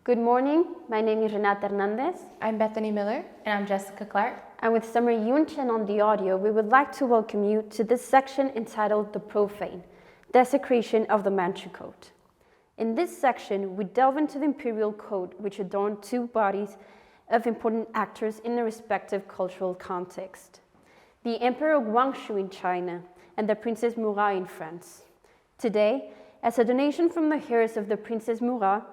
Good morning, my name is Renata Hernandez. I'm Bethany Miller. And I'm Jessica Clark. And with Summer Yu and Chen on the audio, we would like to welcome you to this section entitled The Profane, Desecration of the Mandchou Code. In this section, we delve into the imperial code, which adorned two bodies of important actors in their respective cultural context. The Emperor Guangxu in China and the Princess Murat in France. Today, as a donation from the heirs of the Princess Murat,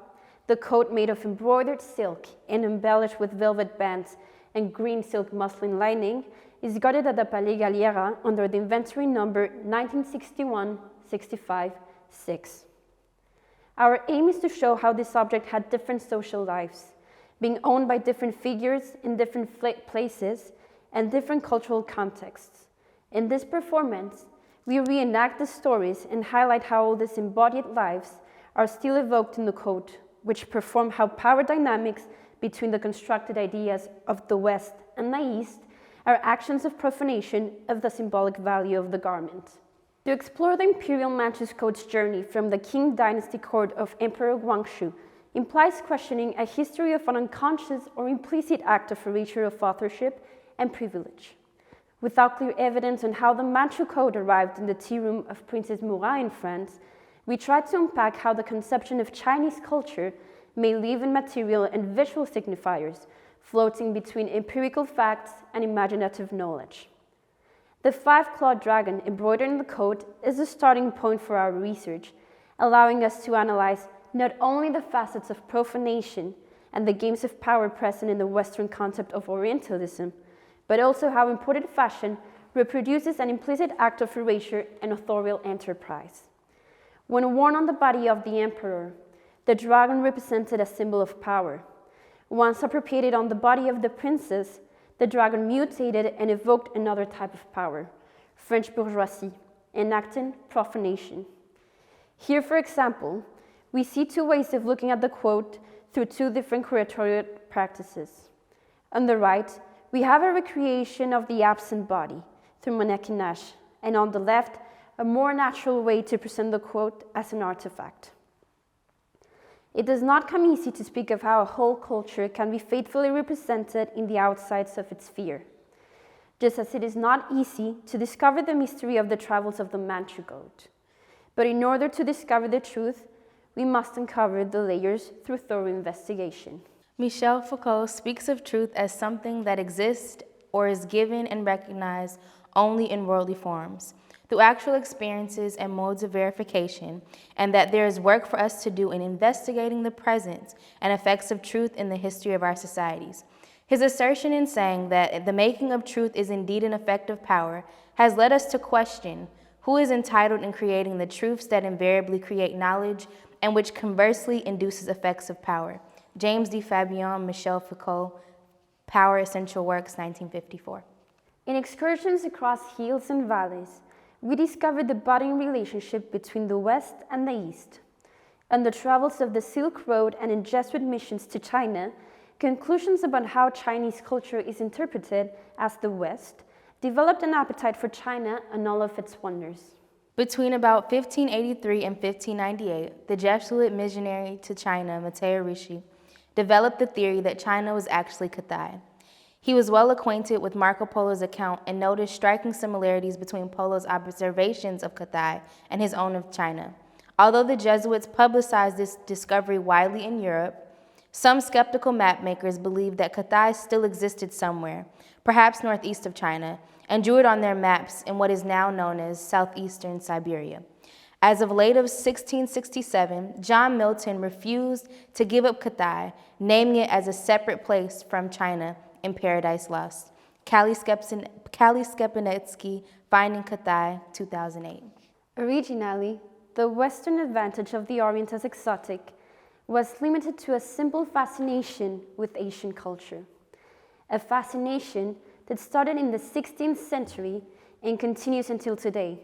the coat made of embroidered silk and embellished with velvet bands and green silk muslin lining is guarded at the Palais Galliera under the inventory number 1961-65-6. Our aim is to show how this object had different social lives, being owned by different figures in different places and different cultural contexts. In this performance, we reenact the stories and highlight how all these embodied lives are still evoked in the code, which perform how power dynamics between the constructed ideas of the West and the East are actions of profanation of the symbolic value of the garment. To explore the imperial Mandchou code's journey from the Qing dynasty court of Emperor Guangxu implies questioning a history of an unconscious or implicit act of erasure of authorship and privilege. Without clear evidence on how the Mandchou code arrived in the tea room of Princess Murat in France, we try to unpack how the conception of Chinese culture may live in material and visual signifiers, floating between empirical facts and imaginative knowledge. The five-clawed dragon embroidered in the coat is the starting point for our research, allowing us to analyze not only the facets of profanation and the games of power present in the Western concept of Orientalism, but also how imported fashion reproduces an implicit act of erasure and authorial enterprise. When worn on the body of the emperor, the dragon represented a symbol of power. Once appropriated on the body of the princess, the dragon mutated and evoked another type of power, French bourgeoisie, enacting profanation. Here, for example, we see two ways of looking at the quote through two different curatorial practices. On the right, we have a recreation of the absent body through mannequinage, and on the left, a more natural way to present the quote as an artifact. It does not come easy to speak of how a whole culture can be faithfully represented in the outsides of its sphere, just as it is not easy to discover the mystery of the travels of the Mandchou code. But in order to discover the truth, we must uncover the layers through thorough investigation. Michel Foucault speaks of truth as something that exists or is given and recognized only in worldly forms, through actual experiences and modes of verification, and that there is work for us to do in investigating the presence and effects of truth in the history of our societies. His assertion in saying that the making of truth is indeed an effect of power has led us to question who is entitled in creating the truths that invariably create knowledge and which conversely induces effects of power. James D. Fabian, Michel Foucault, Power Essential Works, 1954. In excursions across hills and valleys, we discovered the budding relationship between the West and the East. On the travels of the Silk Road and in Jesuit missions to China, conclusions about how Chinese culture is interpreted as the West developed an appetite for China and all of its wonders. Between about 1583 and 1598, the Jesuit missionary to China, Matteo Ricci, developed the theory that China was actually Cathay. He was well acquainted with Marco Polo's account and noticed striking similarities between Polo's observations of Cathay and his own of China. Although the Jesuits publicized this discovery widely in Europe, some skeptical mapmakers believed that Cathay still existed somewhere, perhaps northeast of China, and drew it on their maps in what is now known as southeastern Siberia. As of late of 1667, John Milton refused to give up Cathay, naming it as a separate place from China in Paradise Lost. Kali Skepinetsky, Finding Cathay, 2008. Originally, the Western advantage of the Orient as exotic was limited to a simple fascination with Asian culture, a fascination that started in the 16th century and continues until today.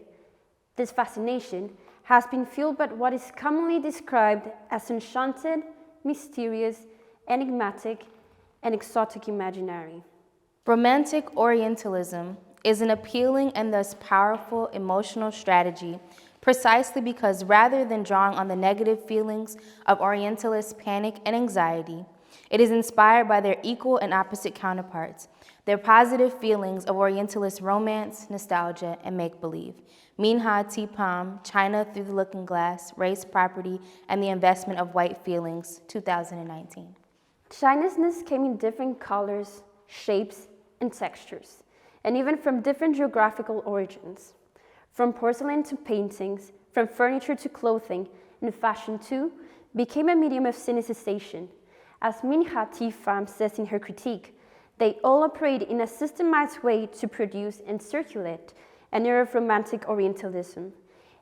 This fascination has been fueled by what is commonly described as enchanted, mysterious, enigmatic, and exotic imaginary. Romantic Orientalism is an appealing and thus powerful emotional strategy precisely because rather than drawing on the negative feelings of Orientalists' panic and anxiety, it is inspired by their equal and opposite counterparts, their positive feelings of Orientalist romance, nostalgia, and make-believe. Minha Tipam, China Through the Looking Glass, Race, Property, and the Investment of White Feelings, 2019. Chinese-ness came in different colors, shapes, and textures, and even from different geographical origins. From porcelain to paintings, from furniture to clothing, and fashion too, became a medium of synesthesia. As Minha Tipam says in her critique, they all operate in a systemized way to produce and circulate an era of romantic Orientalism,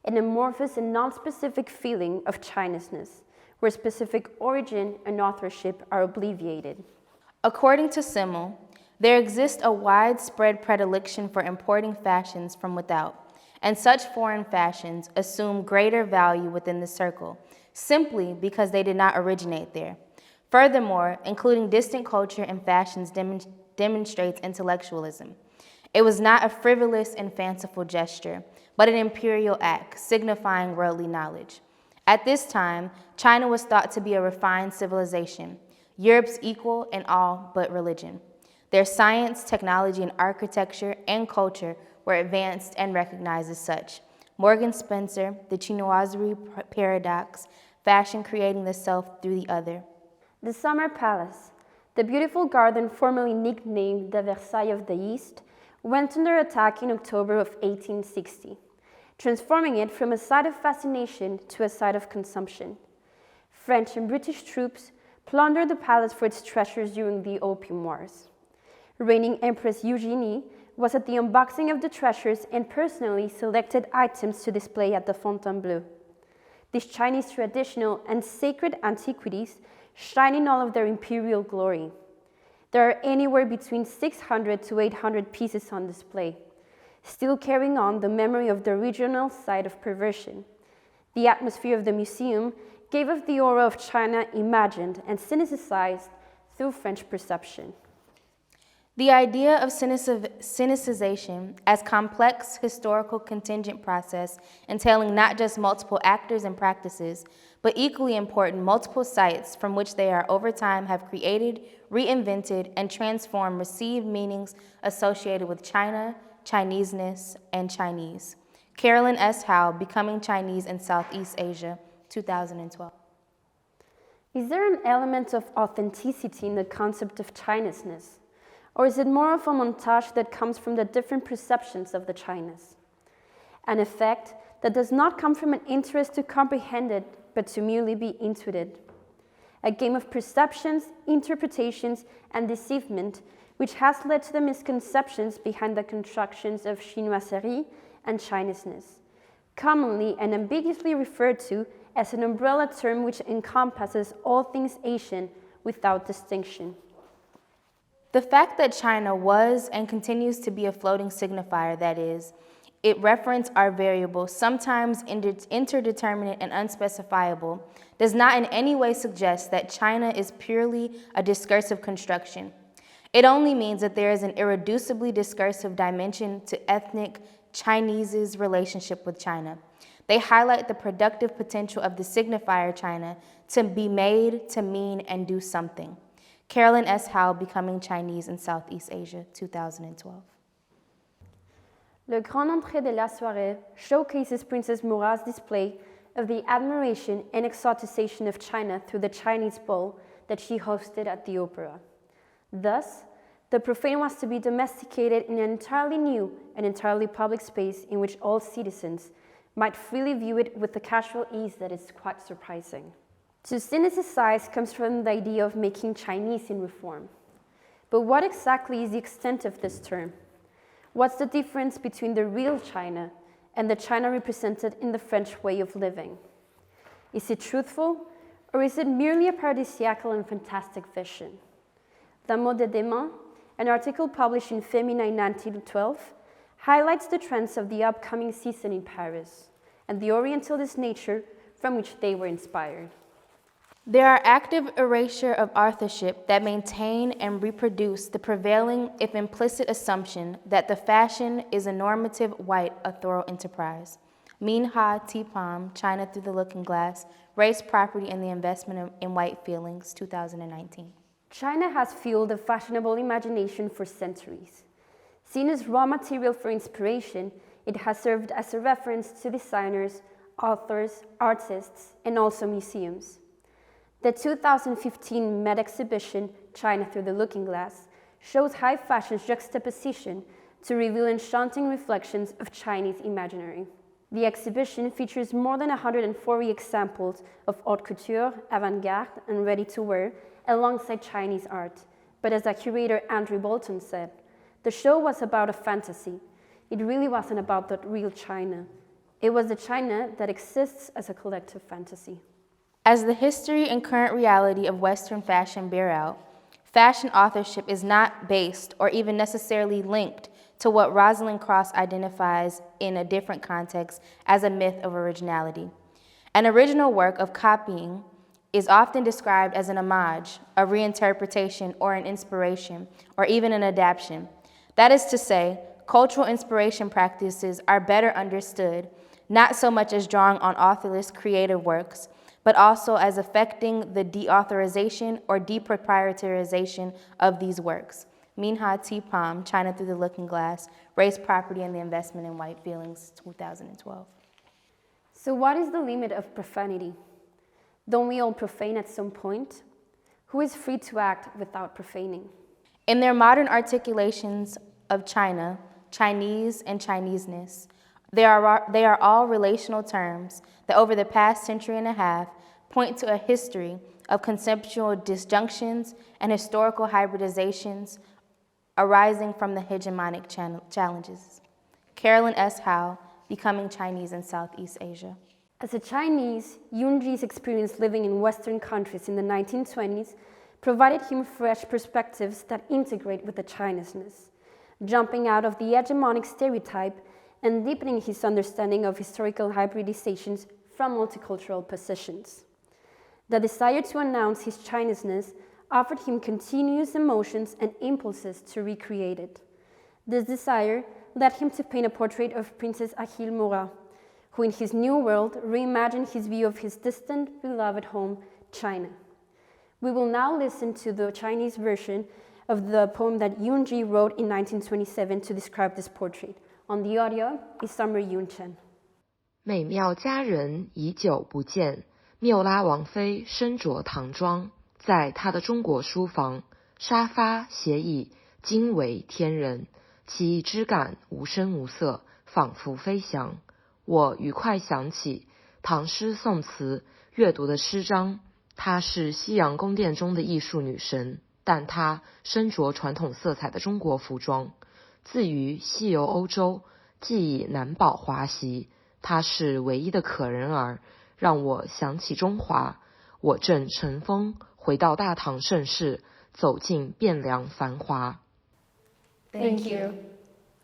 an amorphous and non-specific feeling of Chinese-ness, where specific origin and authorship are obliviated. According to Simmel, there exists a widespread predilection for importing fashions from without, and such foreign fashions assume greater value within the circle, simply because they did not originate there. Furthermore, including distant culture and fashions demonstrates intellectualism. It was not a frivolous and fanciful gesture, but an imperial act signifying worldly knowledge. At this time, China was thought to be a refined civilization, Europe's equal in all but religion. Their science, technology, and architecture and culture were advanced and recognized as such. Morgan Spencer, The Chinoiserie Paradox, Fashion Creating the Self Through the Other. The Summer Palace, the beautiful garden formerly nicknamed the Versailles of the East, went under attack in October of 1860, transforming it from a site of fascination to a site of consumption. French and British troops plundered the palace for its treasures during the Opium Wars. Reigning Empress Eugenie was at the unboxing of the treasures and personally selected items to display at the Fontainebleau. These Chinese traditional and sacred antiquities shine in all of their imperial glory. There are anywhere between 600 to 800 pieces on display, still carrying on the memory of the original site of perversion. The atmosphere of the museum gave off the aura of China imagined and synesthesized through French perception. The idea of synesthesization as complex historical contingent process entailing not just multiple actors and practices, but equally important, multiple sites from which they are over time have created, reinvented, and transformed received meanings associated with China, Chinese-ness, and Chinese. Carolyn S. Howe, Becoming Chinese in Southeast Asia, 2012. Is there an element of authenticity in the concept of Chinese-ness? Or is it more of a montage that comes from the different perceptions of the Chinese? An effect that does not come from an interest to comprehend it, but to merely be intuited. A game of perceptions, interpretations, and deceivement, which has led to the misconceptions behind the constructions of chinoiserie and Chinese-ness, commonly and ambiguously referred to as an umbrella term which encompasses all things Asian without distinction. The fact that China was and continues to be a floating signifier, that is, it reference are variable, sometimes interdeterminate and unspecifiable, does not in any way suggest that China is purely a discursive construction. It only means that there is an irreducibly discursive dimension to ethnic Chinese's relationship with China. They highlight the productive potential of the signifier China to be made, to mean, and do something. Carolyn S. Howe, Becoming Chinese in Southeast Asia, 2012. Le Grand Entrée de la Soirée showcases Princess Murat's display of the admiration and exoticization of China through the Chinese ball that she hosted at the opera. Thus, the Profane was to be domesticated in an entirely new and entirely public space in which all citizens might freely view it with the casual ease that is quite surprising. To synesthesize comes from the idea of making Chinese in reform. But what exactly is the extent of this term? What's the difference between the real China and the China represented in the French way of living? Is it truthful, or is it merely a paradisiacal and fantastic vision? La Mode des Mains, an article published in Femina in 1912, highlights the trends of the upcoming season in Paris and the Orientalist nature from which they were inspired. There are active erasure of authorship that maintain and reproduce the prevailing, if implicit, assumption that the fashion is a normative white authorial enterprise. Minha Tipam, China Through the Looking Glass, Race, Property, and the Investment in White Feelings, 2019. China has fueled the fashionable imagination for centuries. Seen as raw material for inspiration, it has served as a reference to designers, authors, artists, and also museums. The 2015 Met exhibition, China Through the Looking Glass, shows high fashion's juxtaposition to reveal enchanting reflections of Chinese imaginary. The exhibition features more than 140 examples of haute couture, avant-garde, and ready-to-wear alongside Chinese art. But as our curator Andrew Bolton said, the show was about a fantasy. It really wasn't about the real China. It was the China that exists as a collective fantasy. As the history and current reality of Western fashion bear out, fashion authorship is not based or even necessarily linked to what Rosalind Krauss identifies in a different context as a myth of originality. An original work of copying is often described as an homage, a reinterpretation, or an inspiration, or even an adaptation. That is to say, cultural inspiration practices are better understood, not so much as drawing on authorless creative works, but also as affecting the deauthorization or deproprietarization of these works. Minha Tipam, China Through the Looking Glass, Race, Property, and the Investment in White Feelings, 2012. So what is the limit of profanity? Don't we all profane at some point? Who is free to act without profaning? In their modern articulations of China, Chinese, and Chineseness, they are all relational terms that over the past century and a half point to a history of conceptual disjunctions and historical hybridizations arising from the hegemonic challenges. Carolyn S. Howe, Becoming Chinese in Southeast Asia. As a Chinese, Yunji's experience living in Western countries in the 1920s provided him fresh perspectives that integrate with the Chinesness, jumping out of the hegemonic stereotype and deepening his understanding of historical hybridizations from multicultural positions. The desire to announce his Chinesness offered him continuous emotions and impulses to recreate it. This desire led him to paint a portrait of Princess Achille Murat, who in his new world reimagined his view of his distant, beloved home, China. We will now listen to the Chinese version of the poem that Yunji wrote in 1927 to describe this portrait. On the audio is Summer Yun Chen. 美妙佳人已久不见，缪拉王妃身着唐装，在她的中国书房，沙发斜椅惊为天人，奇异之感无声无色，仿佛飞翔。我愉快想起唐诗宋词阅读的诗章，她是西洋宫殿中的艺术女神，但她身着传统色彩的中国服装。自于西游欧洲，既已难保华席，她是唯一的可人儿，让我想起中华。我正乘风回到大唐盛世，走进汴梁繁华。 Thank you.